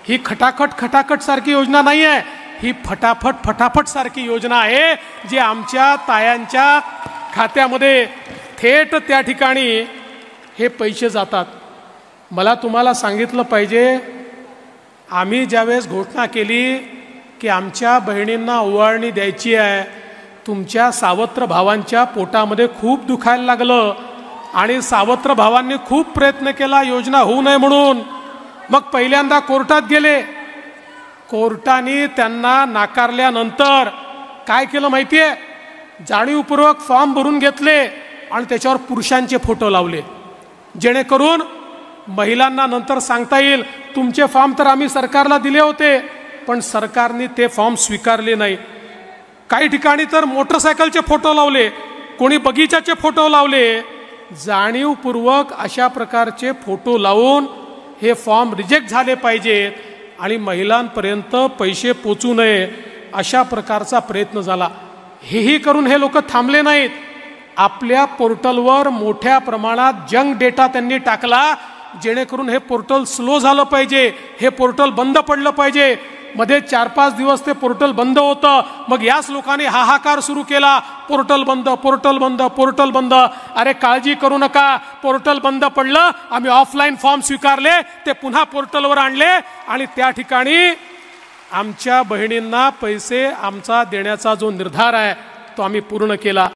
ही खटाखट सारखी योजना नाही आहे, ही फटाफट सारखी योजना आहे जी आमच्या तायांच्या खात्यामध्ये थेट त्या ठिकाणी हे पैसे जातात। मला तुम्हाला सांगितलं पाहिजे, आम्ही ज्यावेळेस घोषणा केली की आमच्या बहिणींना ओवाळणी द्यायची आहे, तुमच्या सावत्र भावांच्या पोटामध्ये खूप दुखायला लागलं आणि सावत्र भावांनी खूप प्रयत्न केला योजना होऊ नये म्हणून। मग पहिल्यांदा कोर्टात गेले, कोर्टाने त्यांना नाकारल्यानंतर काय केलं माहिती आहे, जाणीवपूर्वक फॉर्म भरून घेतले आणि त्याच्यावर पुरुषांचे फोटो लावले, जेणेकरून महिलांना नंतर सांगता येईल तुमचे फॉर्म तर आम्ही सरकारला दिले होते पण सरकारने ते फॉर्म स्वीकारले नाही। काही ठिकाणी तर मोटरसायकलचे फोटो लावले, कोणी बगीचाचे फोटो लावले। जाणीवपूर्वक अशा प्रकारचे फोटो लावून हे फॉर्म रिजेक्ट झाले पाहिजेत आणि महिलांपर्यंत पैसे पोचू नये अशा प्रकारचा प्रयत्न झाला। हेही करून हे लोक थांबले नाहीत, आपल्या पोर्टलवर मोठ्या प्रमाणात जंक डेटा त्यांनी टाकला, जेणेकरून हे पोर्टल स्लो झालं पाहिजे, हे पोर्टल बंद पडलं पाहिजे। मध्ये 4-5 दिवस ते पोर्टल बंद होतं, मग याच लोकांनी हाहाकार सुरू केला, पोर्टल बंद पोर्टल बंद पोर्टल बंद। अरे काळजी करू नका, पोर्टल बंद पडलं, आम्ही ऑफलाईन फॉर्म स्वीकारले, ते पुन्हा पोर्टलवर आणले आणि त्या ठिकाणी आमच्या बहिणींना पैसे आमचा देण्याचा जो निर्धार आहे तो आम्ही पूर्ण केला।